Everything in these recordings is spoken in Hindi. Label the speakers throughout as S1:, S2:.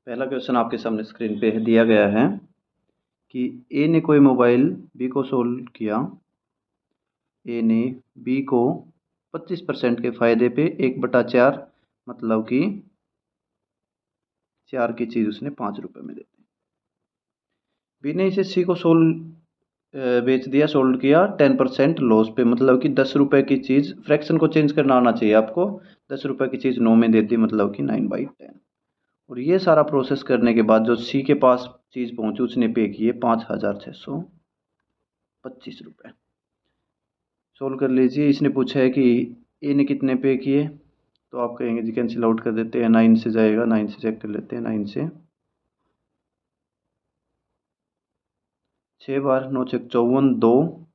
S1: पहला क्वेश्चन आपके सामने स्क्रीन पे दिया गया है कि ए ने कोई मोबाइल बी को सोल्व किया। ए ने बी को 25% के फ़ायदे पे 1/4 मतलब कि 4 की चीज़ उसने 5 रुपये में दे दी। बी ने इसे सी को बेच दिया, सोल्ड किया 10% लॉस पे, मतलब कि 10 रुपये की चीज़, फ्रैक्शन को चेंज करना आना चाहिए आपको। 10 रुपये की चीज़ 9 में दे दी, मतलब कि 9/10। और ये सारा प्रोसेस करने के बाद जो सी के पास चीज़ पहुंची उसने पे किए 5,625 रुपये। सोल्व कर लीजिए। इसने पूछा है कि ए ने कितने पे किए, तो आप कहेंगे जी कैंसिल आउट कर देते हैं, 9 से जाएगा, 9 से चेक कर लेते हैं। 9 से 6 बार, 9 6 54, 2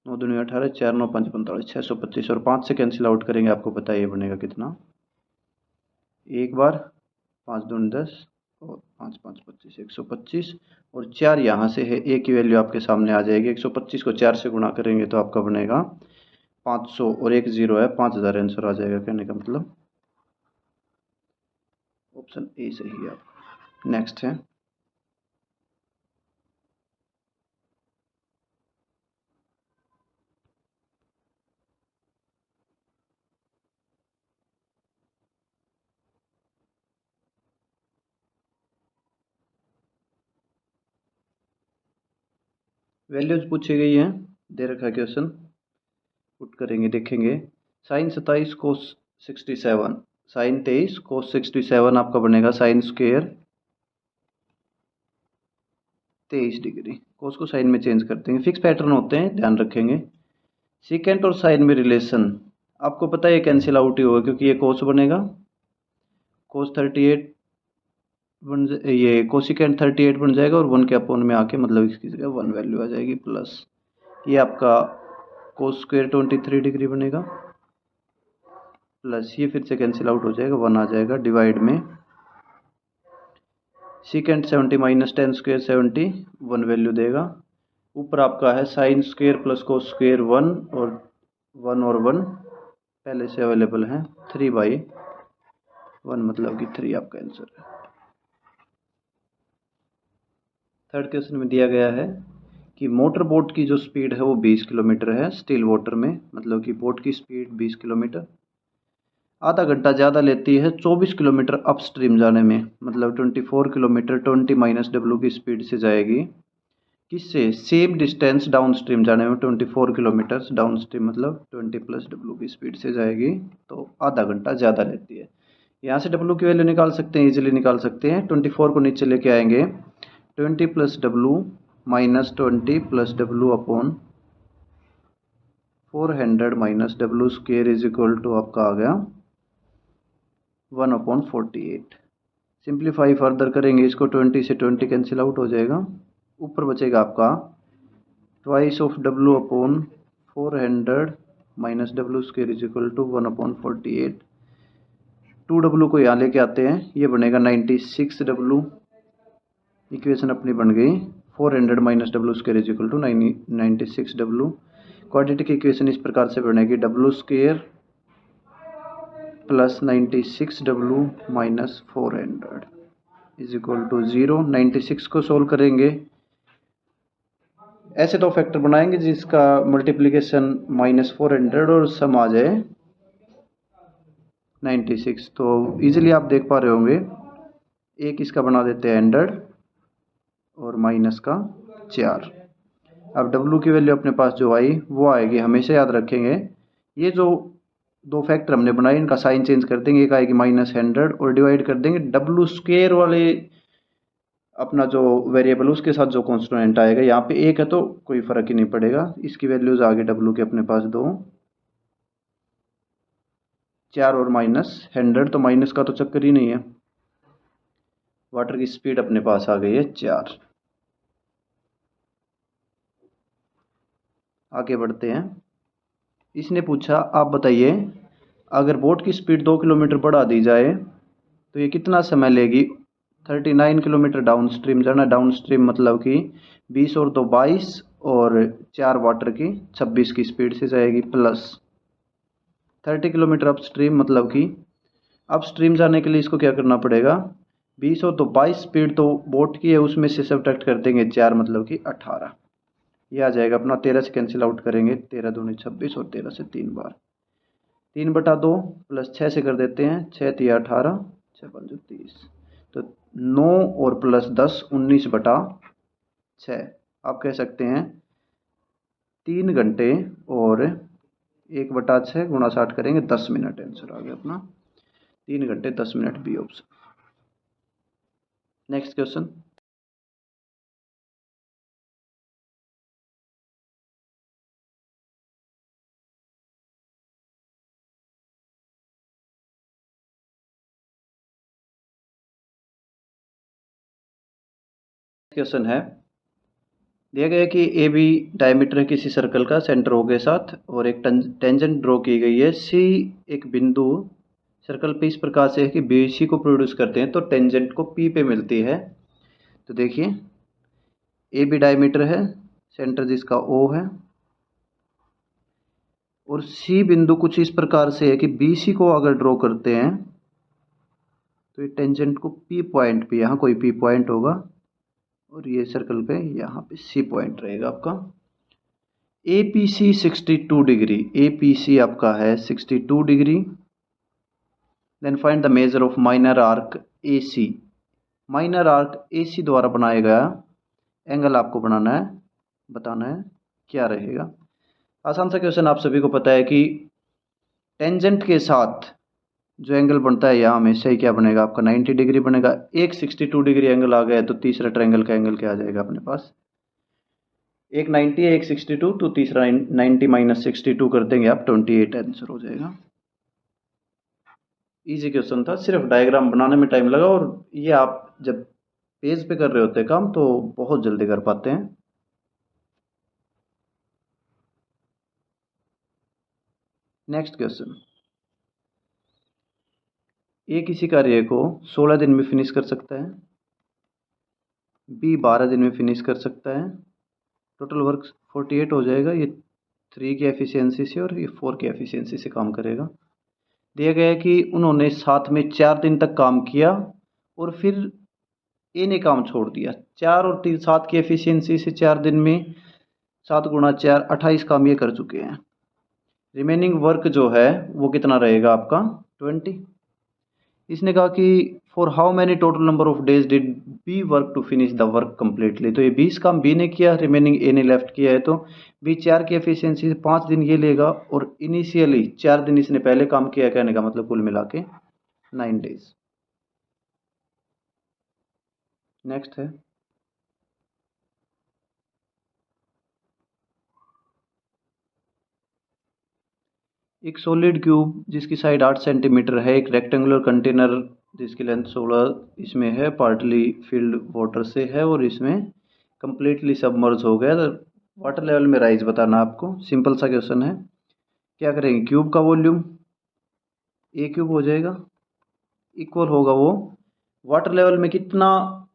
S1: 9 दूनी 18, 4 9 5 45, 625। और 5 से कैंसिल आउट करेंगे, आपको पता है ये बनेगा कितना। एक बार 5 दूनी 10 और 5 5 25, 125। और 4 यहाँ से है, ए की वैल्यू आपके सामने आ जाएगी। 125 को 4 से गुणा करेंगे तो आपका बनेगा 500 और एक जीरो है, 5000 आंसर आ जाएगा। कहने का मतलब ऑप्शन ए सही है। नेक्स्ट है वैल्यूज पूछी गई है, दे रखा है क्वेश्चन, पुट करेंगे, देखेंगे। साइन 27 कोस 67, साइन 23 कोस 67 आपका बनेगा साइन स्क्वेयर 23 डिग्री। कोस को साइन में चेंज कर देंगे, फिक्स पैटर्न होते हैं, ध्यान रखेंगे। सीकेंट और साइन में रिलेशन आपको पता है, कैंसिल आउट ही होगा क्योंकि ये कोस बनेगा, कोस 38 ये कोसिकेंट 38 बन जाएगा और 1 के अपॉन में आके मतलब इसकी जगह 1 वैल्यू आ जाएगी, प्लस ये आपका कोस स्क्वेयर 23 डिग्री बनेगा, प्लस ये फिर से कैंसिल आउट हो जाएगा, 1 आ जाएगा, डिवाइड में secant 70 minus ten square 70, 1 value देगा। ऊपर आपका है sine square plus cos square 1 और 1 पहले से अवेलेबल है, 3/1 मतलब कि 3 आपका आंसर है। थर्ड क्वेश्चन में दिया गया है कि मोटर बोट की जो स्पीड है वो 20 किलोमीटर है स्टिल वाटर में, मतलब कि बोट की स्पीड 20 किलोमीटर, आधा घंटा ज़्यादा लेती है 24 किलोमीटर अपस्ट्रीम जाने में, मतलब 24 किलोमीटर 20 माइनस डब्ल्यू की स्पीड से जाएगी। किससे? सेम डिस्टेंस डाउन स्ट्रीम जाने में 24 किलोमीटर डाउन स्ट्रीम, मतलब 20 प्लस डब्ल्यू की स्पीड से जाएगी, तो आधा घंटा ज़्यादा लेती है। यहाँ से डब्ल्यू की वैल्यू निकाल सकते हैं, इजीली निकाल सकते हैं। 24 को नीचे लेके आएंगे, 20 प्लस डब्ल्यू माइनस 20 प्लस डब्ल्यू अपॉन 400 माइनस डब्ल्यू स्क्वेयर इज इक्वल टू आपका आ गया 1/48। सिंप्लीफाई फर्दर करेंगे इसको, 20 से 20 कैंसिल आउट हो जाएगा, ऊपर बचेगा आपका ट्वाइस ऑफ डब्ल्यू अपॉन 400 माइनस डब्ल्यू square is equal to 1/48। 2W को यहाँ लेके आते हैं, ये बनेगा 96W। इक्वेशन अपनी बन गई 400 माइनस डब्ल्यू square is equal to 96W। Quadratic equation इस प्रकार से बनेगी, डब्ल्यू square plus 96W minus 400 is equal to 0। 96 को सोल्व करेंगे, ऐसे दो फैक्टर बनाएंगे जिसका मल्टीप्लिकेशन -400 और सम आ जाए 96, तो इजीली आप देख पा रहे होंगे। एक इसका बना देते हैं 100 और माइनस का 4। अब W की वैल्यू अपने पास जो आई वो आएगी, हमेशा याद रखेंगे। ये जो दो फैक्टर हमने बनाए इनका साइन चेंज कर देंगे, एक आएगी -100 और डिवाइड कर देंगे डब्ल्यू स्क्वेयर वाले अपना जो वेरिएबल उसके साथ जो कॉन्स्टेंट आएगा, यहाँ पे एक है तो कोई फर्क ही नहीं पड़ेगा। इसकी वैल्यूज आगे डब्ल्यू के अपने पास 2 4 और -100, तो माइनस का तो चक्कर ही नहीं है। वाटर की स्पीड अपने पास आ गई है 4। आगे बढ़ते हैं। इसने पूछा आप बताइए अगर बोट की स्पीड 2 किलोमीटर बढ़ा दी जाए तो ये कितना समय लेगी। 39 किलोमीटर डाउन स्ट्रीम जाना, डाउन स्ट्रीम मतलब कि 20 और 2 22 और 4 वाटर की 26 की स्पीड से जाएगी, प्लस 30 किलोमीटर अप स्ट्रीम, मतलब कि अप स्ट्रीम जाने के लिए इसको क्या करना पड़ेगा, 20 हो तो 22 स्पीड तो बोट की है, उसमें से सब्ट्रैक्ट कर देंगे 4 मतलब कि 18। ये आ जाएगा अपना 13 से कैंसिल आउट करेंगे, 13 दूनी 26 और 13 से 3 बार 3/2 प्लस 6 से कर देते हैं 6 तिया 18 6 5 30, तो 9 और प्लस 10 19/6। आप कह सकते हैं 3 घंटे और 1/6 गुणा 60 करेंगे 10 मिनट आंसर आ गया अपना 3 घंटे 10 minute b option. Next question. Question है, दिया गया है कि ए बी डायमीटर है किसी सर्कल का सेंटर ओ के साथ और एक टेंजेंट ड्रॉ की गई है, सी एक बिंदु सर्कल पे इस प्रकार से है कि बी सी को प्रोड्यूस करते हैं तो टेंजेंट को पी पे मिलती है। तो देखिए ए बी डायमीटर है, सेंटर जिसका ओ है, और सी बिंदु कुछ इस प्रकार से है कि बी सी को अगर ड्रॉ करते हैं तो ये टेंजेंट को पी पॉइंट पे, यहाँ कोई पी पॉइंट होगा और ये सर्कल पे यहाँ पे सी पॉइंट रहेगा आपका। A P C 62 degree, A P C आपका है 62 degree. Then find the major of minor arc A C, minor arc A C द्वारा बनाया गया एंगल आपको बनाना है, बताना है क्या रहेगा। आसान सा क्वेश्चन, आप सभी को पता है कि टेंजेंट के साथ जो एंगल बनता है यहाँ हमेशा ही क्या बनेगा आपका 90 डिग्री बनेगा। एक 62 डिग्री एंगल आ गया है तो तीसरा ट्रायंगल का एंगल क्या आ जाएगा अपने पास, एक 90 है एक 62, तो तीसरा 90 माइनस 62 कर देंगे आप 28 आंसर हो जाएगा। इजी क्वेश्चन था, सिर्फ डायग्राम बनाने में टाइम लगा और ये आप जब पेज पे कर रहे होते हैं काम तो बहुत जल्दी कर पाते हैं। नेक्स्ट क्वेश्चन, ए किसी कार्य को 16 दिन में फिनिश कर सकता है, बी 12 दिन में फिनिश कर सकता है, टोटल वर्क 48 हो जाएगा। ये 3 की एफिशिएंसी से और ये 4 की एफिशिएंसी से काम करेगा। दिया गया है कि उन्होंने साथ में 4 दिन तक काम किया और फिर ए ने काम छोड़ दिया। 4 और 3 7 की एफिशिएंसी से 4 दिन में 7 गुणा 4 28 काम ये कर चुके हैं। रिमेनिंग वर्क जो है वो कितना रहेगा आपका 20। इसने कहा कि for how many total number of days did b work to finish the work completely, तो ये 20 काम बी ने किया, रिमेनिंग ए ने लेफ्ट किया है, तो बी 4 की एफिशिएंसी से 5 दिन ये लेगा और इनिशियली 4 दिन इसने पहले काम किया, कहने का मतलब कुल मिला के 9 डेज। नेक्स्ट है, एक सॉलिड क्यूब जिसकी साइड 8 सेंटीमीटर है, एक रेक्टेंगुलर कंटेनर जिसकी लेंथ 16 इसमें है, पार्टली फिल्ड वाटर से है और इसमें कंप्लीटली सबमर्ज हो गया। वाटर लेवल में राइज बताना आपको, सिंपल सा क्वेश्चन है। क्या करेंगे, क्यूब का वॉल्यूम ए क्यूब हो जाएगा, इक्वल होगा वो वाटर लेवल में कितना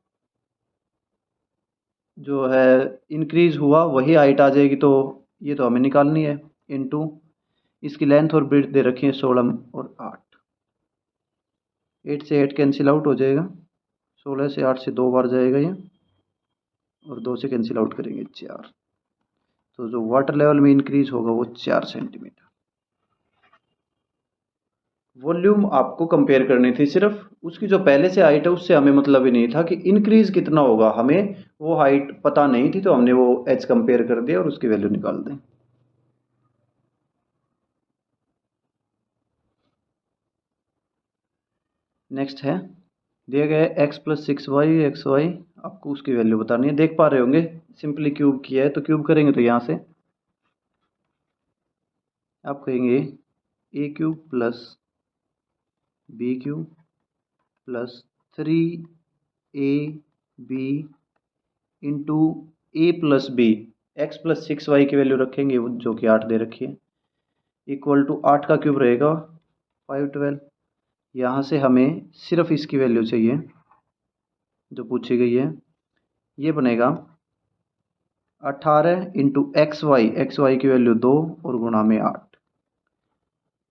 S1: जो है इंक्रीज हुआ वही हाइट आ जाएगी, तो ये तो हमें निकालनी है, इनटू इसकी लेंथ और ब्रेड्थ दे रखी है 16 और 8, 8 से 8 कैंसिल आउट हो जाएगा, 16 से 8 से 2 बार जाएगा ये और 2 से कैंसिल आउट करेंगे 4, तो जो वाटर लेवल में इंक्रीज होगा वो 4 सेंटीमीटर। वॉल्यूम आपको कंपेयर करनी थी सिर्फ, उसकी जो पहले से हाइट है उससे हमें मतलब ही नहीं था कि इंक्रीज कितना होगा, हमें वो हाइट पता नहीं थी तो हमने वो एच कंपेयर कर दिया और उसकी वैल्यू निकाल दें। नेक्स्ट है, दिया गया है x plus 6y x Y, आपको उसकी वैल्यू बतानी है। देख पा रहे होंगे सिंपली क्यूब किया है, तो क्यूब करेंगे तो यहाँ से आप कहेंगे A cube plus B cube plus 3ab into A plus B, X plus 6y की वैल्यू रखेंगे जो कि 8 दे रखी है, इक्वल टू 8 का क्यूब रहेगा 512। यहाँ से हमें सिर्फ इसकी वैल्यू चाहिए जो पूछी गई है, ये बनेगा 18 इंटू एक्स वाई की वैल्यू 2 और गुणा में 8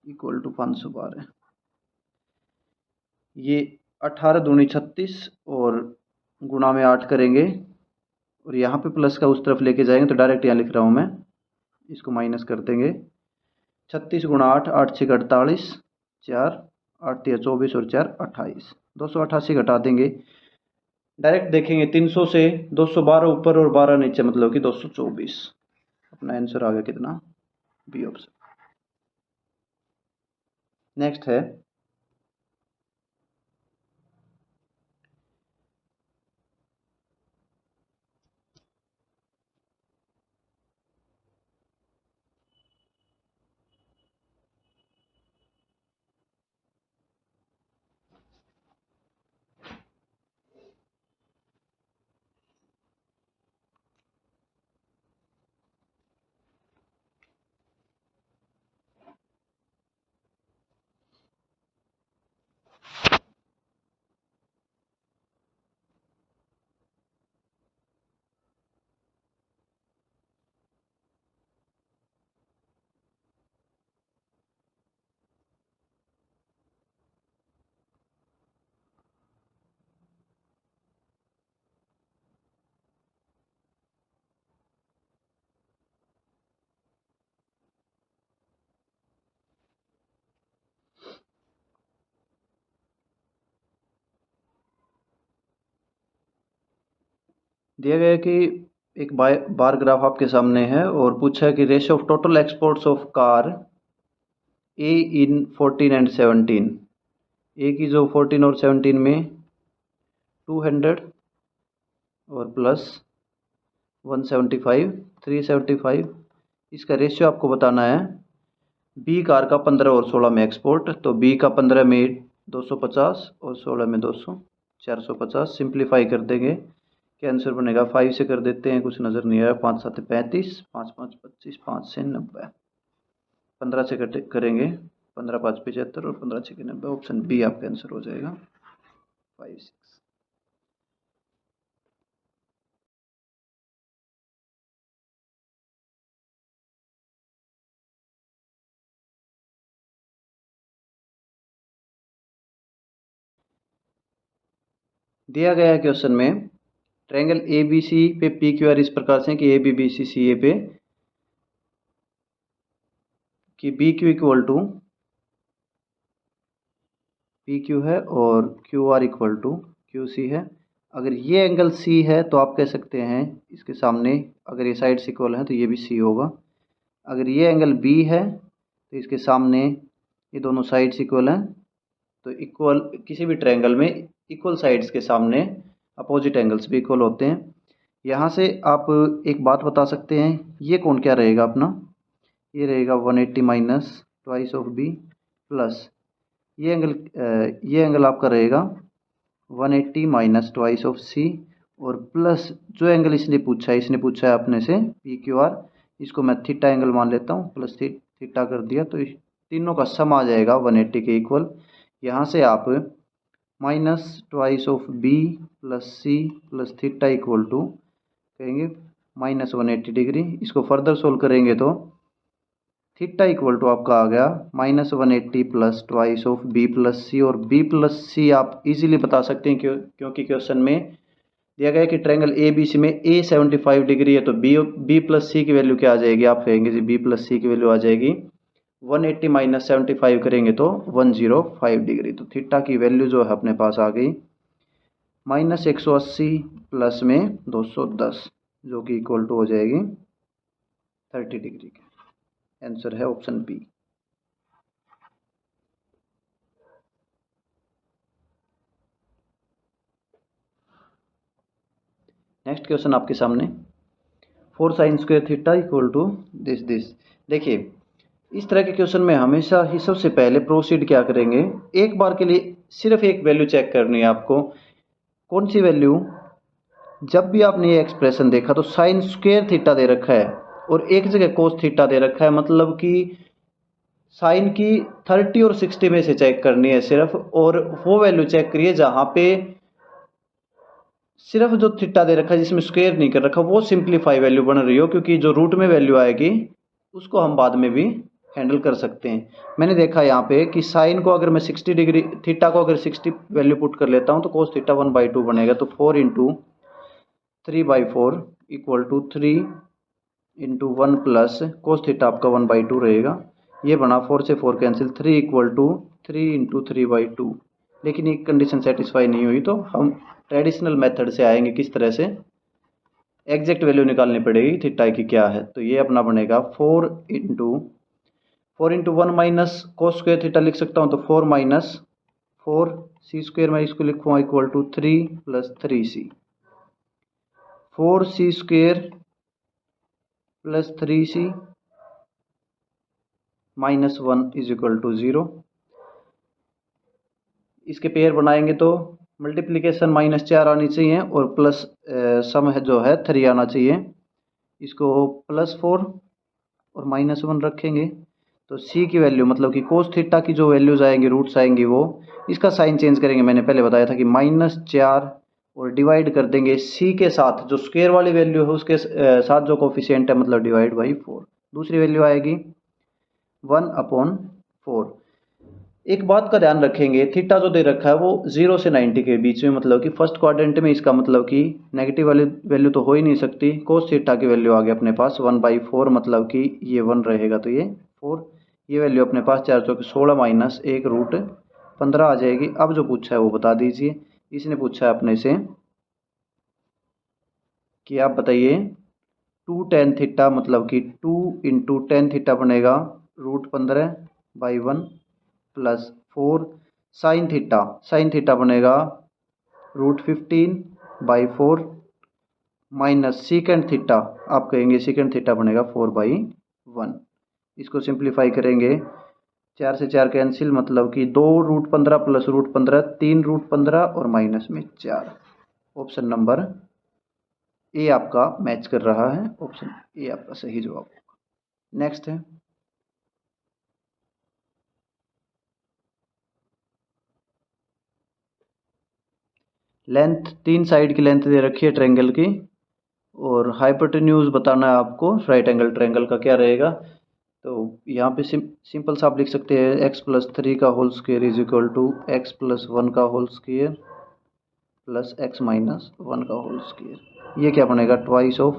S1: इक्वल टू 512। ये 18 दूनी 36 और गुणा में 8 करेंगे और यहाँ पे प्लस का उस तरफ लेके जाएंगे तो डायरेक्ट यहाँ लिख रहा हूँ मैं, इसको माइनस कर देंगे। 36 गुणा 8, 8 6 48, 4 8 या 24 और 4 28, 288 घटा देंगे। डायरेक्ट देखेंगे 300 से 212 ऊपर और 12 नीचे, मतलब कि 224। अपना आंसर आ गया कितना, बी ऑप्शन। नेक्स्ट है दिया गया है कि एक बार ग्राफ आपके सामने है और पूछा है कि ratio of total exports of car A in 14 and 17। ए की जो 14 और 17 में 200 और प्लस 175 375, इसका रेशियो आपको बताना है। बी कार का 15 और 16 में एक्सपोर्ट, तो बी का 15 में 250 और 16 में 200, 450। सिंप्लीफाई कर देंगे, क्या आंसर बनेगा, 5 से कर देते हैं, कुछ नज़र नहीं आया। 5 7 35, 5 5 25, 5 से 90, 15 से करेंगे, 15 5 75 और 15 6 90। ऑप्शन बी आपका आंसर हो जाएगा, 5 6। दिया गया है क्वेश्चन में ट्रायंगल ए बी सी पे पी क्यू आर इस प्रकार से कि A B B C C a पे कि b q equal to p q है और q r equal to q c है। अगर ये एंगल सी है तो आप कह सकते हैं इसके सामने, अगर ये साइड्स इक्वल है तो ये भी सी होगा। अगर ये एंगल बी है तो इसके सामने ये दोनों साइड्स इक्वल हैं, तो इक्वल किसी भी ट्रायंगल में इक्वल साइड्स के सामने अपोजिट एंगल्स भी इक्वल होते हैं। यहाँ से आप एक बात बता सकते हैं, ये कौन क्या रहेगा अपना, ये रहेगा 180 minus twice of B plus ये एंगल आपका रहेगा 180 माइनस ट्वाइस ऑफ सी और प्लस जो एंगल इसने पूछा है अपने से पी क्यू आर, इसको मैं थीटा एंगल मान लेता हूँ, प्लस थीटा कर दिया तो तीनों का सम आ जाएगा 180 के इक्वल। यहाँ से आप minus twice of B plus C plus theta equal to कहेंगे माइनस 180 डिग्री। इसको फर्दर सोल्व करेंगे तो थीटा इक्वल टू आपका आ गया minus 180 plus twice of B plus C, और बी प्लस सी आप इजीली बता सकते हैं क्योंकि क्वेश्चन में दिया गया है कि ट्रायंगल ए बी सी में ए 75 डिग्री है, तो बी प्लस सी की वैल्यू क्या आ जाएगी, आप कहेंगे जी बी प्लस सी की वैल्यू आ जाएगी 180 माइनस 75 करेंगे तो 105 डिग्री। तो थीटा की वैल्यू जो है अपने पास आ गई माइनस 180 प्लस में 210, जो कि इक्वल टू हो जाएगी 30 डिग्री के। आंसर है ऑप्शन बी। नेक्स्ट क्वेश्चन आपके सामने, 4 sine square theta equal to this. देखिए इस तरह के क्वेश्चन में हमेशा ही सबसे पहले प्रोसीड क्या करेंगे, एक बार के लिए सिर्फ एक वैल्यू चेक करनी है आपको। कौन सी वैल्यू, जब भी आपने ये एक्सप्रेशन देखा तो साइन स्क्वायर थीटा दे रखा है और एक जगह कोस थीटा दे रखा है, मतलब कि साइन की 30 और 60 में से चेक करनी है सिर्फ, और वो वैल्यू चेक करिए जहाँ पे सिर्फ जो थीटा दे रखा है जिसमें स्क्वायर नहीं कर रखा वो सिंप्लीफाई वैल्यू बन रही हो, क्योंकि जो रूट में वैल्यू आएगी उसको हम बाद में भी हैंडल कर सकते हैं। मैंने देखा यहाँ पे कि साइन को अगर मैं 60 डिग्री, थीटा को अगर 60 वैल्यू पुट कर लेता हूँ तो कोस थीटा 1/2 बनेगा। तो 4 into 3/4 equal to 3 into 1 plus cos theta आपका 1/2 रहेगा। ये बना 4 से 4 कैंसिल, 3 इक्वल टू 3 इंटू 3/2। लेकिन एक कंडीशन सेटिस्फाई नहीं हुई तो हम ट्रेडिशनल मेथड से आएंगे, किस तरह से एग्जैक्ट वैल्यू निकालनी पड़ेगी थीटा की क्या है। तो ये अपना बनेगा 4 into 1 minus cos square theta लिख सकता हूँ। तो 4 माइनस 4 सी स्क्वायर में इसको लिखूँगा equal to 3 plus 3c। 4c square plus 3c minus 1 is equal to 0। इसके पेयर बनाएंगे तो मल्टीप्लिकेशन -4 आनी चाहिए और प्लस सम है जो है 3 आना चाहिए। इसको +4 और -1 रखेंगे तो c की वैल्यू मतलब कि कोस थीटा की जो वैल्यूज आएंगी, रूट्स आएंगी, वो इसका साइन चेंज करेंगे। मैंने पहले बताया था कि -4 और डिवाइड कर देंगे c के साथ, जो स्क्वायर वाली वैल्यू है उसके साथ जो कोफिशिएंट है, मतलब डिवाइड बाई 4। दूसरी वैल्यू आएगी 1/4। एक बात का ध्यान रखेंगे, थीटा जो दे रखा है वो 0 से 90 के बीच में, मतलब कि फर्स्ट क्वाड्रेंट में। इसका मतलब कि नेगेटिव वाली वैल्यू तो हो ही नहीं सकती। कोस थीटा की वैल्यू आ गई अपने पास 1/4, मतलब कि ये 1 रहेगा तो ये 4। ये वैल्यू अपने पास 4 चौके 16 माइनस 1 रूट 15 आ जाएगी। अब जो पूछा है वो बता दीजिए। इसने पूछा है अपने से कि आप बताइए 2 tan थीटा, मतलब कि 2 इंटू टेन थीटा बनेगा √15/1 प्लस 4 साइन थीटा बनेगा √15/4 माइनस सीकेंड थीटा, आप कहेंगे सीकेंड थीटा बनेगा 4/1। इसको सिंप्लीफाई करेंगे, 4 से 4 कैंसिल, मतलब कि 2√15 प्लस √15 3√15 और माइनस में 4। ऑप्शन नंबर ए आपका मैच कर रहा है। ऑप्शन ए आपका सही जवाब होगा। नेक्स्ट है लेंथ, 3 साइड की लेंथ दे रखी है ट्रायंगल की और हाइपोटेन्यूज बताना है आपको राइट एंगल ट्रायंगल का क्या रहेगा। तो यहाँ पे सिंपल सा आप लिख सकते हैं x+3 का whole square is equal to x+1 का होल स्क्वायर प्लस x-1 का होल स्क्वायर। ये क्या बनेगा, ट्वाइस ऑफ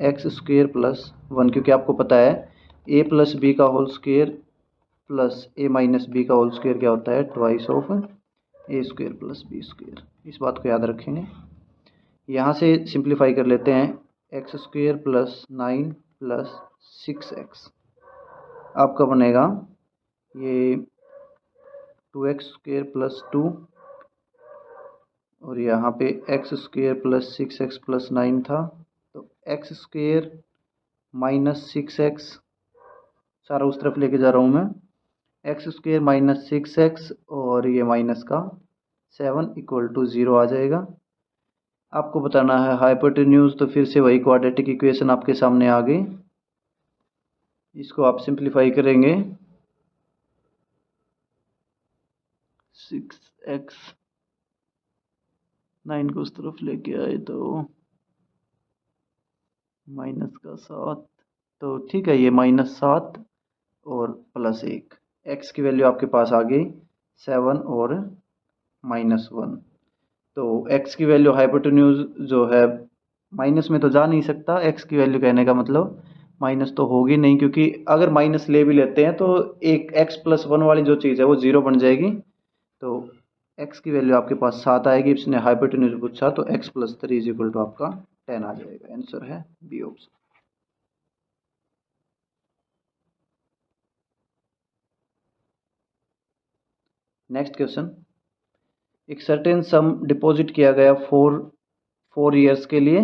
S1: x² + 1, क्योंकि आपको पता है a+b का होल स्क्वायर प्लस a-b का होल स्क्वायर क्या होता है, ट्वाइस ऑफ a² + b²। इस बात को याद रखेंगे। यहाँ से सिंप्लीफाई कर लेते हैं, x² + 9 + 6x आपका बनेगा ये 2x² + 2 और यहाँ पे x² + 6x + 9 था तो x² - 6x, सारा उस तरफ लेके जा रहा हूँ मैं, x² - 6x और ये माइनस का 7 इक्वल टू 0 आ जाएगा। आपको बताना है हाइपोटेन्यूज, तो फिर से वही क्वाड्रेटिक इक्वेशन आपके सामने आ गई। इसको आप सिंप्लीफाई करेंगे, 6x 9 को उस तरफ लेके आए तो माइनस का 7, तो ठीक है ये -7 और +1। x की वैल्यू आपके पास आ गई 7 और -1। तो x की वैल्यू हाइपोटेन्यूज जो है माइनस में तो जा नहीं सकता। x की वैल्यू कहने का मतलब माइनस तो होगी नहीं, क्योंकि अगर माइनस ले भी लेते हैं तो एक x+1 वाली जो चीज़ है वो 0 बन जाएगी। तो x की वैल्यू आपके पास 7 आएगी। इसने हाइपोटेन्यूज पूछा तो x+3 इज इक्वल टू आपका 10 आ जाएगा। आंसर है बी ऑप्शन। नेक्स्ट क्वेश्चन, एक सर्टेन सम डिपॉजिट किया गया 4 ईयर्स के लिए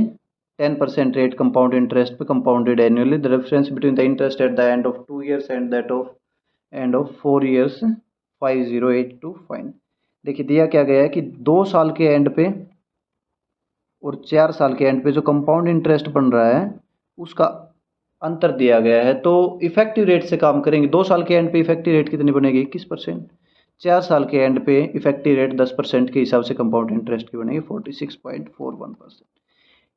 S1: 10% रेट कंपाउंड इंटरेस्ट पे compounded annually. The difference between the interest at the end of 2 years and that of end of 4 years 5082 find. देखिए दिया क्या गया है कि 2 साल के एंड पे और 4 साल के एंड पे जो कंपाउंड इंटरेस्ट बन रहा है उसका अंतर दिया गया है। तो इफेक्टिव रेट से काम करेंगे। 2 साल के एंड पे इफेक्टिव रेट कितनी बनेगी, 21%। 4 साल के एंड पे इफेक्टिव रेट 10% के हिसाब से कंपाउंड इंटरेस्ट की बनेगी 46.41%।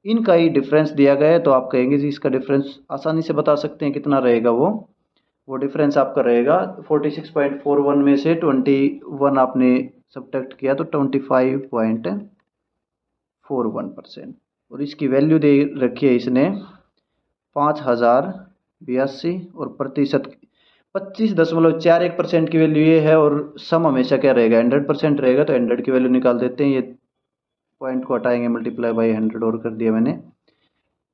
S1: इनका ही डिफरेंस दिया गया है तो आप कहेंगे जी इसका डिफरेंस आसानी से बता सकते हैं कितना रहेगा वो वो डिफरेंस आपका रहेगा 46.41 में से 21 आपने सब्ट्रैक्ट किया तो 25.41%। और इसकी वैल्यू दे रखी है इसने 5082 और प्रतिशत 25.41% की वैल्यू ये है। और सम हमेशा क्या रहेगा 100% रहेगा, तो 100 की वैल्यू निकाल देते हैं। ये पॉइंट को हटाएंगे, मल्टीप्लाई बाई 100 और कर दिया मैंने।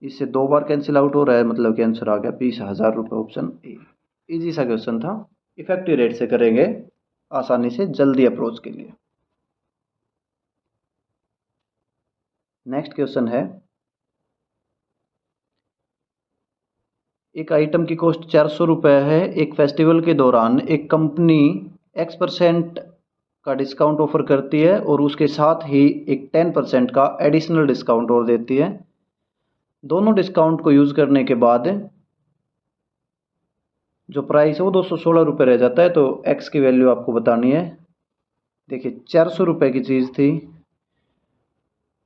S1: इससे 2 बार कैंसिल आउट हो रहा है, मतलब कि आंसर आ गया 20,000 रुपये, ऑप्शन ए। इजी सा क्वेश्चन था, इफेक्टिव रेट से करेंगे आसानी से जल्दी अप्रोच के लिए। नेक्स्ट क्वेश्चन है, एक आइटम की कॉस्ट 400 रुपये है। एक फेस्टिवल के दौरान एक कंपनी X% का डिस्काउंट ऑफर करती है और उसके साथ ही एक 10% का एडिशनल डिस्काउंट और देती है। दोनों डिस्काउंट को यूज़ करने के बाद जो प्राइस है वो 216 रुपये रह जाता है। तो X की वैल्यू आपको बतानी है। देखिए 400 रुपये की चीज़ थी,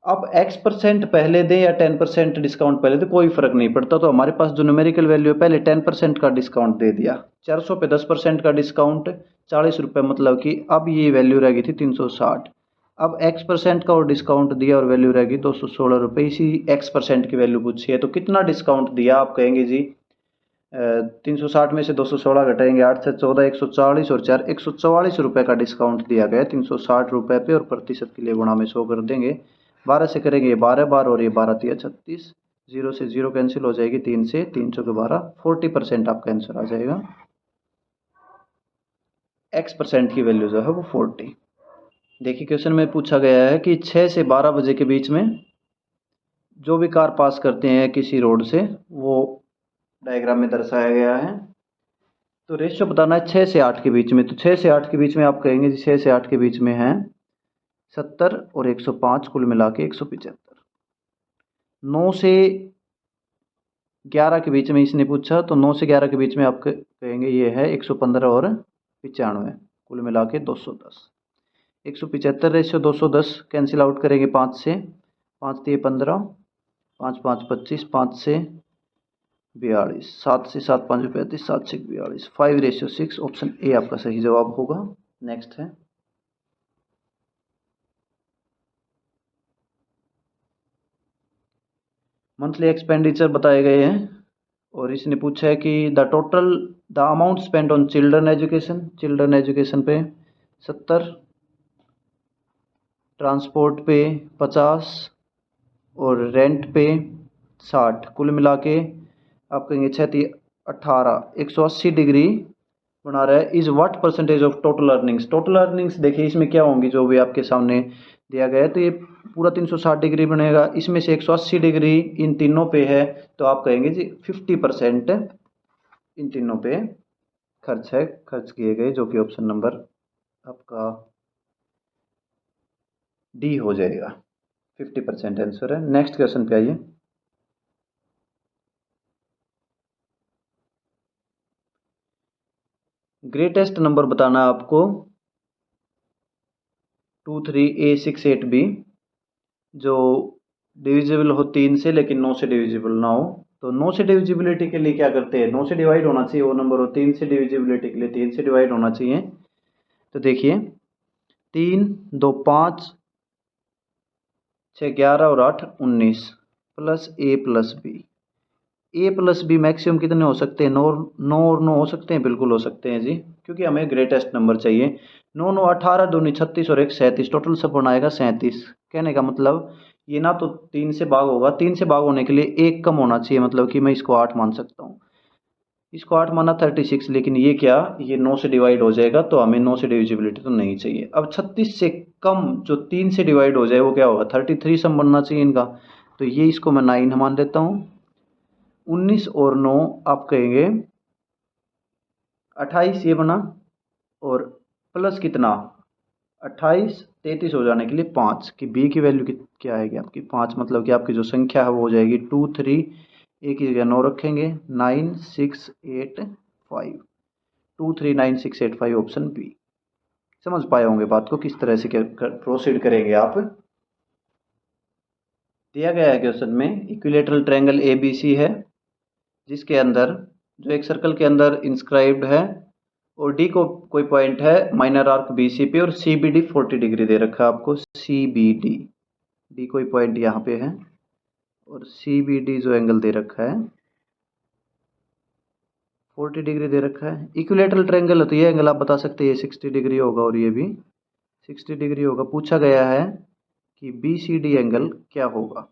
S1: अब X% पहले दें या 10% डिस्काउंट पहले दें कोई फ़र्क नहीं पड़ता। तो हमारे पास जो न्यूमेरिकल वैल्यू है, पहले 10% का डिस्काउंट दे दिया, 400 पे 10% का डिस्काउंट 40 रुपये, मतलब कि अब ये वैल्यू रह गई थी 360। अब X% का और डिस्काउंट दिया और वैल्यू रह गई 216 रुपये। इसी X% की वैल्यू पूछी है, तो कितना डिस्काउंट दिया आप कहेंगे जी 360 में से 216 घटाएंगे, 8 से 14 140 और 4 144 रुपये का डिस्काउंट दिया गया 360 रुपये पे। और प्रतिशत के लिए गुणा में 100 कर देंगे, 12 से करेंगे ये 12 बार और ये 12 तिया 36, 0 से 0 कैंसिल हो जाएगी, 3 से 3 चौके 12, 40% आपका आंसर आ जाएगा। X% की वैल्यू जो है वो 40। देखिए क्वेश्चन में पूछा गया है कि 6 से 12 बजे के बीच में जो भी कार पास करते हैं किसी रोड से, वो डायग्राम में दर्शाया गया है। तो रेशियो बताना है 6 से 8 के बीच में। तो 6 से 8 के बीच में आप कहेंगे जी 6 से 8 के बीच में है 70 और 105, कुल मिला के 175। 9 से 11 के बीच में इसने पूछा, तो 9 से 11 के बीच में आप कहेंगे ये है 115 और 95, कुल मिला के 210। 175 रेशियो 210 कैंसिल आउट करेंगे 5 से, 5 दिए 15, 5 5 25, 5 से 42, 7 से 7 5 35, 7 से 42, 5:6, ऑप्शन ए आपका सही जवाब होगा। नेक्स्ट है, मंथली एक्सपेंडिचर बताए गए हैं और इसने पूछा है कि the amount spend on children education पे 70, ट्रांसपोर्ट पे 50 और रेंट पे 60, कुल मिला के आप कहेंगे 18 180 डिग्री बना रहा है। Is what percentage of total earnings. Total earnings देखिए इसमें क्या होंगी, जो भी आपके सामने दिया गया है, तो ये पूरा 360 डिग्री बनेगा। इसमें से 180 डिग्री इन तीनों पे है, तो आप कहेंगे जी 50% इन तीनों पे खर्च किए गए, जो कि ऑप्शन नंबर आपका डी हो जाएगा, 50% आंसर है। नेक्स्ट क्वेश्चन पे आइए, ग्रेटेस्ट नंबर बताना है आपको 23A68B, जो डिविजिबल हो 3 से लेकिन 9 से डिविजिबल ना हो। तो 9 से डिविजिबिलिटी के लिए क्या करते हैं, 9 से डिवाइड होना चाहिए वो नंबर, और 3 से डिविजिबिलिटी के लिए 3 से डिवाइड होना चाहिए। तो देखिए 3 2 5 6 11 और 8 19 plus A plus B। A plus B maximum कितने हो सकते हैं, 9 और 9 हो सकते हैं, बिल्कुल हो सकते हैं जी, क्योंकि हमें ग्रेटेस्ट नंबर चाहिए। 9 9 18, 2 36 और 1 37, टोटल सब बनाएगा 37। कहने का मतलब ये ना तो 3 से भाग होगा, 3 से भाग होने के लिए 1 कम होना चाहिए, मतलब कि मैं इसको 8 मान सकता हूँ। इसको 8 माना 36, लेकिन ये क्या, ये 9 से डिवाइड हो जाएगा, तो हमें 9 से डिविजिबिलिटी तो नहीं चाहिए। अब 36 से कम जो 3 से डिवाइड हो जाए वो क्या होगा, 33 सम बनना चाहिए इनका। तो ये इसको मैं 9 मान लेता हूँ। 19 और 9 आप कहेंगे 28 ये बना, और प्लस कितना 28 33 हो जाने के लिए 5 की बी की वैल्यू क्या आएगी आपकी 5, मतलब कि आपकी जो संख्या है वो हो जाएगी 2 3, एक ही जगह 9 रखेंगे 9 6 8 5, 2 3 9 6 8 5, ऑप्शन बी। समझ पाए होंगे बात को, किस तरह से प्रोसीड करेंगे आप। दिया गया है क्वेश्चन में इक्विलेटरल ट्रायंगल ABC है, जिसके अंदर जो एक सर्कल के अंदर इंस्क्राइब्ड है, और डी को कोई पॉइंट है माइनर आर्क बी सी पे, और सी बी डी 40 डिग्री दे रखा है आपको। सी बी डी, डी कोई पॉइंट यहाँ पे है, और सी बी डी जो एंगल दे रखा है 40 डिग्री दे रखा है। इक्विलेटरल ट्रायंगल होती है एंगल, आप बता सकते हैं ये 60 डिग्री होगा और ये भी 60 डिग्री होगा। पूछा गया है कि बी सी डी एंगल क्या होगा।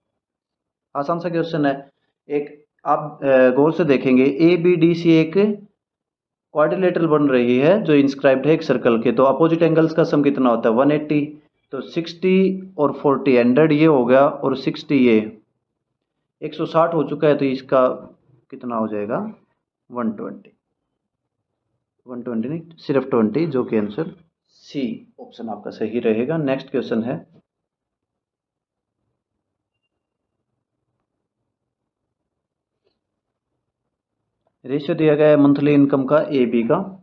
S1: आसान सा क्वेश्चन है। एक आप गौर से देखेंगे, ए बी डी सी एक क्वाड्रिलेटरल बन रही है जो इंस्क्राइब्ड है एक सर्कल के, तो अपोजिट एंगल्स का सम कितना होता है 180। तो 60 और 40 100 ये हो गया, और 60 ये 160 हो चुका है, तो इसका कितना हो जाएगा 120। 120 नहीं, सिर्फ 20, जो कि आंसर सी ऑप्शन आपका सही रहेगा। नेक्स्ट क्वेश्चन है, रेशियो दिया गया है मंथली इनकम का ए बी का।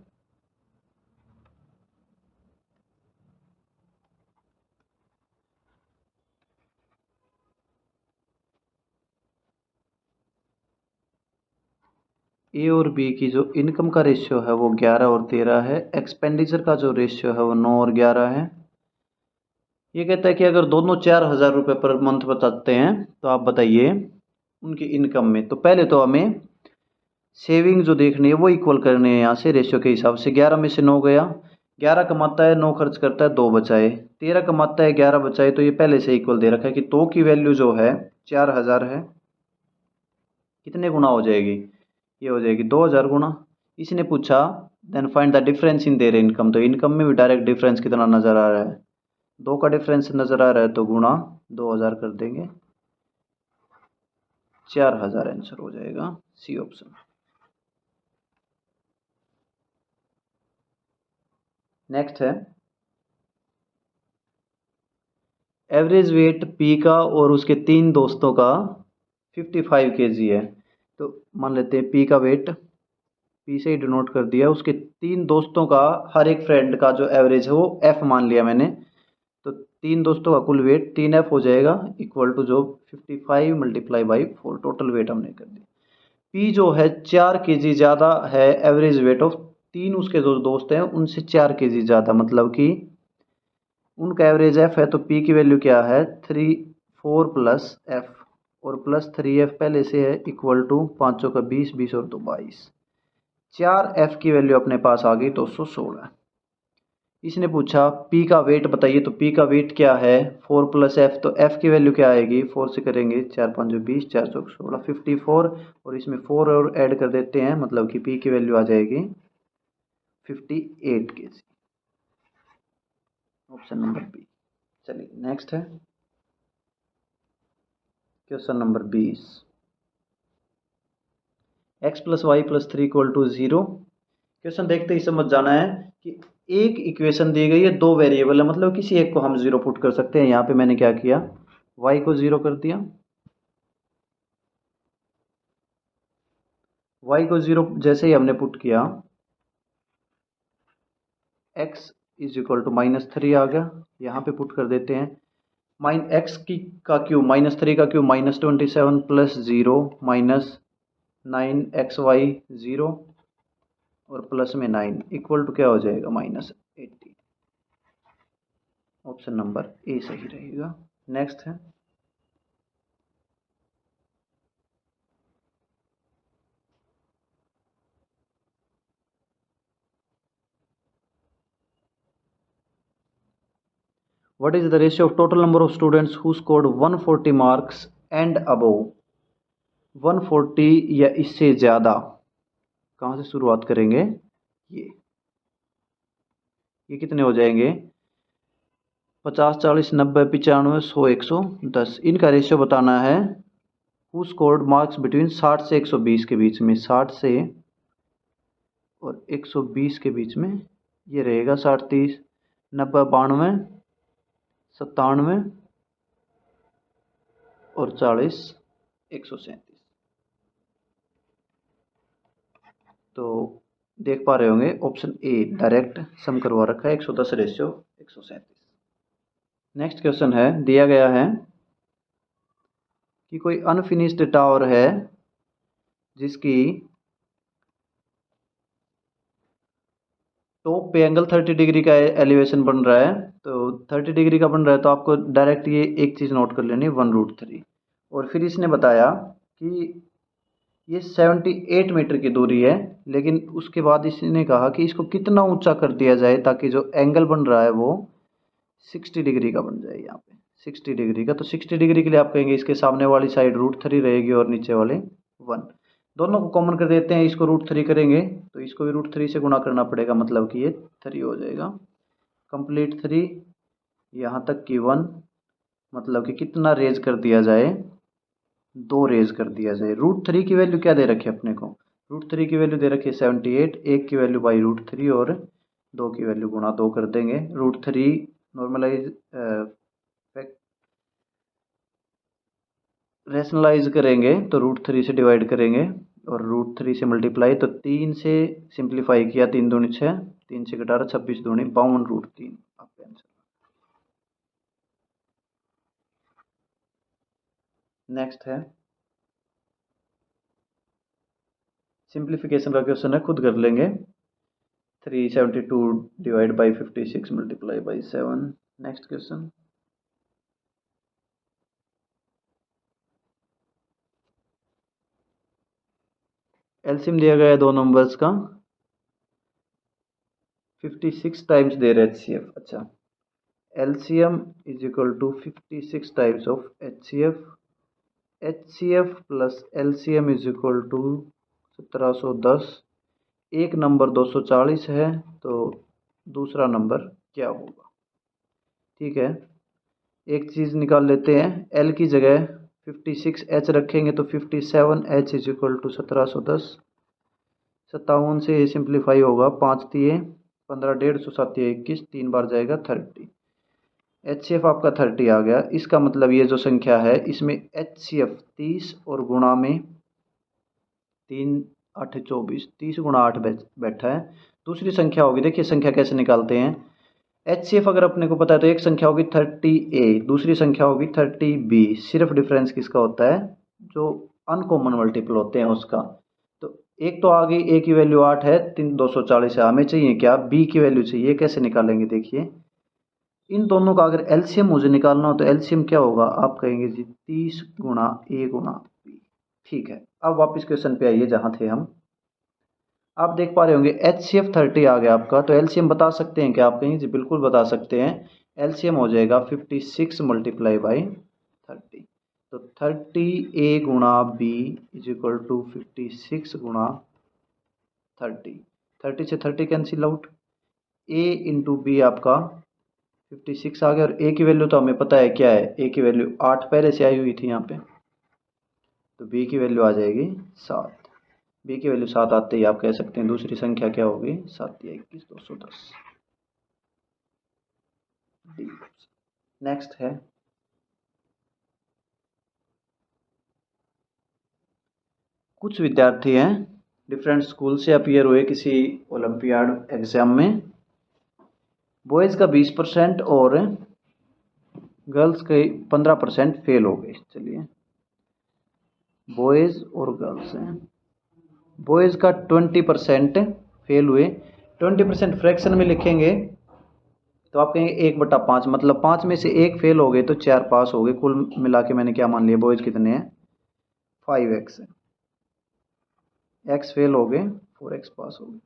S1: ए और बी की जो इनकम का रेशियो है वो 11 और 13 है। एक्सपेंडिचर का जो रेशियो है वो 9 और 11 है। ये कहता है कि अगर दोनों 4,000 रुपये पर मंथ बताते हैं तो आप बताइए उनकी इनकम में। तो पहले तो हमें सेविंग जो देखनी है वो इक्वल करनी है यहाँ से रेशियो के हिसाब से। 11 में से 9 गया, 11 कमाता है 9 खर्च करता है 2 बचाए, 13 कमाता है 11 बचाए, तो ये पहले से इक्वल दे रखा है कि तो की वैल्यू जो है 4,000 है, कितने गुना हो जाएगी, ये हो जाएगी 2,000 गुना। इसने पूछा then find the difference in their income, तो इनकम में भी डायरेक्ट डिफरेंस कितना नज़र आ रहा है, 2 का डिफरेंस नज़र आ रहा है, तो गुणा 2,000 कर देंगे, 4,000 आंसर हो जाएगा सी ऑप्शन। नेक्स्ट है, एवरेज वेट पी का और उसके 3 दोस्तों का 55 केजी है। तो मान लेते हैं पी का वेट, पी से ही डिनोट कर दिया, उसके 3 दोस्तों का, हर एक फ्रेंड का जो एवरेज है वो एफ मान लिया मैंने। तो 3 दोस्तों का कुल वेट 3F हो जाएगा, इक्वल टू जो 55 मल्टीप्लाई बाई 4, टोटल वेट हमने कर दिया। पी जो है 4 केजी ज़्यादा है एवरेज वेट ऑफ 3 उसके जो दोस्त हैं उनसे 4 केजी ज़्यादा, मतलब कि उनका एवरेज एफ है, तो पी की वैल्यू क्या है 4 प्लस एफ, और प्लस 3F पहले से है, इक्वल टू 5 का 20, 20 और 2 22, 4F की वैल्यू अपने पास आ गई 216। इसने पूछा P का वेट बताइए, तो P का वेट क्या है 4 प्लस एफ, तो F की वैल्यू क्या आएगी 4 से करेंगे 4 5 20, 4 4 16, 54, और इसमें 4 और ऐड कर देते हैं, मतलब कि P की वैल्यू आ जाएगी 58 केजी, ऑप्शन नंबर बी। चलिए नेक्स्ट है question number 20, x plus y plus 3 equal to 0। Question देखते ही समझ जाना है कि एक इक्वेशन दी गई है, 2 वेरिएबल है, मतलब किसी एक को हम 0 पुट कर सकते हैं। यहाँ पे मैंने क्या किया, y को 0 कर दिया, y को 0 जैसे ही हमने पुट किया, x इज इक्वल टू -3 आ गया, यहाँ पे पुट कर देते हैं। x की का क्यूब -3 का क्यूब -27 प्लस 0 -9xy 0 और प्लस में 9 इक्वल टू क्या हो जाएगा -80, ऑप्शन नंबर ए सही रहेगा। नेक्स्ट है, what is the ratio of total number of students who scored 140 marks and above। 140 या इससे ज़्यादा, कहाँ से शुरुआत करेंगे, ये कितने हो जाएंगे 50 40 90 95 100 110, इनका रेशियो बताना है। हु स्कोर्ड मार्क्स बिटवीन 60 से 120 के बीच में, 60 से और 120 के बीच में, ये रहेगा 60 30 90 92 97 और 40 137। तो देख पा रहे होंगे ऑप्शन ए डायरेक्ट सम करवा रखा है, 110 रेशियो 137। नेक्स्ट क्वेश्चन है, दिया गया है कि कोई अनफिनिश्ड टावर है जिसकी टॉप पे एंगल 30 डिग्री का एलिवेशन बन रहा है, तो 30 डिग्री का बन रहा है तो आपको डायरेक्ट ये एक चीज़ नोट कर लेनी है 1√3। और फिर इसने बताया कि ये 78 मीटर की दूरी है, लेकिन उसके बाद इसने कहा कि इसको कितना ऊंचा कर दिया जाए ताकि जो एंगल बन रहा है वो 60 डिग्री का बन जाए। यहाँ पे 60 डिग्री का, तो 60 डिग्री के लिए आप कहेंगे इसके सामने वाली साइड √3 रहेगी और नीचे वाले 1। दोनों को कॉमन कर देते हैं, इसको √3 करेंगे तो इसको भी √3 से गुणा करना पड़ेगा, मतलब कि ये 3 हो जाएगा। कंप्लीट 3, यहाँ तक कि 1, मतलब कि कितना रेज कर दिया जाए, 2 रेज कर दिया जाए। √3 की वैल्यू क्या दे रखी है अपने को, √3 की वैल्यू दे रखी है 78, 1 की वैल्यू बाई √3 और 2 की वैल्यू गुणा 2 कर देंगे। √3 नॉर्मलाइज रैशनलाइज करेंगे तो √3 से डिवाइड करेंगे और √3 से मल्टीप्लाई, तो 3 से सिंप्लीफाई किया, 3 दूनी 6, 3 से घटा 26 दूनी 52√3 आपका आंसर। नेक्स्ट है सिंप्लीफिकेशन का क्वेश्चन है, खुद कर लेंगे। 372 divide by 56 multiply by 7। Next question. LCM दिया गया है दो नंबर्स का, 56 टाइम्स दे रहे HCF। अच्छा, LCM is equal to 56 times of HCF। HCF plus LCM is equal to 1710। एक नंबर 240 है, तो दूसरा नंबर क्या होगा? ठीक है, एक चीज़ निकाल लेते हैं। L की जगह 56 H रखेंगे तो 57 H इज इक्वल टू 1710। 57 से ये सिंप्लीफाई होगा, 5 तिये 15, 150, 7 तिये 21, 3 बार जाएगा 30। HCF आपका 30 आ गया। इसका मतलब ये जो संख्या है इसमें HCF 30 और गुणा में 3 8 24, 30 गुणा 8 बैठा है। दूसरी संख्या होगी, देखिए संख्या कैसे निकालते हैं। HCF अगर अपने को पता है तो एक संख्या होगी 30A, दूसरी संख्या होगी 30B। सिर्फ डिफरेंस किसका होता है, जो अनकॉमन मल्टीपल होते हैं उसका। तो एक तो आ गई, A की वैल्यू 8 है, 240 है, हमें चाहिए क्या, B की वैल्यू चाहिए। कैसे निकालेंगे, देखिए इन दोनों का अगर एलसीएम मुझे निकालना हो तो एलसीएम क्या होगा, आप कहेंगे जी 30 गुणा A गुणा B। ठीक है, अब वापस क्वेश्चन पे आइए जहाँ थे हम। आप देख पा रहे होंगे HCF 30 आ गया आपका, तो एलसीएम बता सकते हैं क्या, आप कहेंगे जी बिल्कुल बता सकते हैं। एलसीएम हो जाएगा 56 मल्टीप्लाई बाई 30, तो 30A गुणा B इज इक्वल टू 56 गुणा 30। 30 से 30 cancel out, A into B आपका 56 आ गया, और A की वैल्यू तो हमें पता है क्या है, A की वैल्यू 8 पहले से आई हुई थी यहाँ पे, तो B की वैल्यू आ जाएगी 7। B की वैल्यू 7 आते ही आप कह सकते हैं दूसरी संख्या क्या होगी, 7 या 21 210। डी। नेक्स्ट है कुछ विद्यार्थी हैं डिफरेंट स्कूल से अपीयर हुए किसी ओलंपियाड एग्जाम में। बॉयज़ का 20% और गर्ल्स के 15% फेल हो गए। चलिए, बॉयज़ और गर्ल्स हैं, बॉयज़ का 20% फेल हुए। 20% फ्रैक्शन में लिखेंगे तो आप कहेंगे 1/5, मतलब 5 में से 1 फेल हो गए तो 4 पास हो गए। कुल मिला के मैंने क्या मान लिया, बॉयज़ कितने हैं 5x है, x फेल हो गए 4x पास हो गए।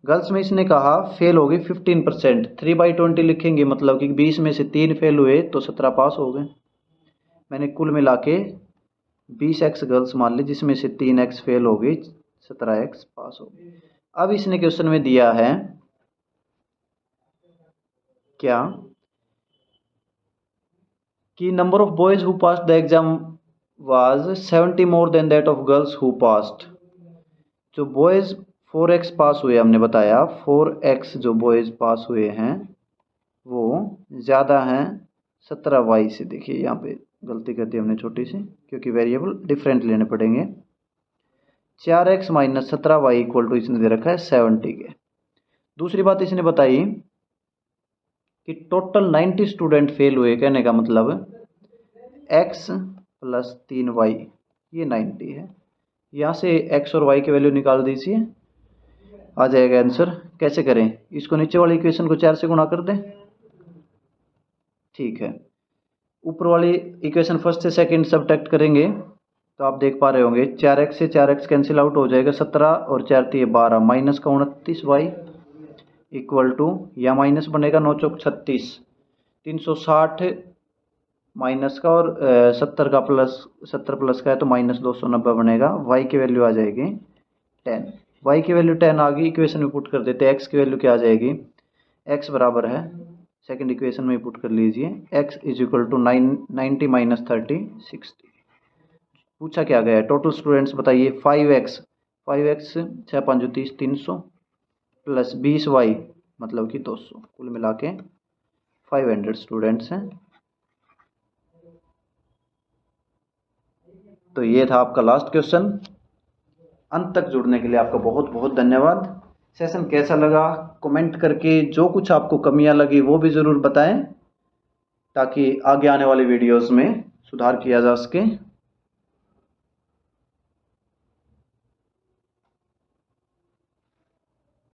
S1: गर्ल्स में इसने कहा फेल हो गए 15%, 3/20 लिखेंगे, मतलब कि 20 में से 3 फेल हुए तो 17 पास हो गए। मैंने कुल मिला के 20x गर्ल्स मान ली, जिसमें से 3x फेल हो गई, 17x पास हो गई। अब इसने क्वेश्चन में दिया है क्या कि number of boys who passed the exam was 70 more than that of girls who passed. जो बॉयज 4x पास हुए, हमने बताया 4x जो बॉयज पास हुए हैं वो ज़्यादा हैं 17y से। देखिए यहाँ पे गलती कर दी हमने छोटी सी, क्योंकि वेरिएबल डिफरेंट लेने पड़ेंगे। 4x minus 17y equal to इसने दे रखा है 70 के। दूसरी बात इसने बताई कि टोटल 90 स्टूडेंट फेल हुए, कहने का मतलब x प्लस 3y ये 90 है। यहाँ से x और y की वैल्यू निकाल दीजिए। आ जाएगा आंसर। कैसे करें, इसको नीचे वाली इक्वेशन को 4 से गुणा कर दें। ठीक है, ऊपर वाली इक्वेशन फर्स्ट से सेकंड सब्ट्रैक्ट करेंगे तो आप देख पा रहे होंगे 4x से 4x कैंसिल आउट हो जाएगा 17 और 4 3 12 माइनस का 29y इक्वल टू, या माइनस बनेगा 9 चौक 36, 360 माइनस का और 70 का प्लस, 70 प्लस का है तो माइनस 290 बनेगा। y की वैल्यू आ जाएगी 10, y की वैल्यू 10 आ गई। इक्वेशन में पुट कर देते हैं, x की वैल्यू क्या आ जाएगी, x बराबर है, सेकंड इक्वेशन में पुट कर लीजिए, x is equal to 90 minus 30 60। पूछा क्या गया है, टोटल स्टूडेंट्स बताइए, 5x 6 5 30 300 प्लस 20y मतलब कि 200, कुल मिला के 500 स्टूडेंट्स हैं। तो ये था आपका लास्ट क्वेश्चन। अंत तक जुड़ने के लिए आपका बहुत बहुत धन्यवाद। सेशन कैसा लगा कमेंट करके, जो कुछ आपको कमियां लगी वो भी ज़रूर बताएं ताकि आगे आने वाली वीडियोस में सुधार किया जा सके।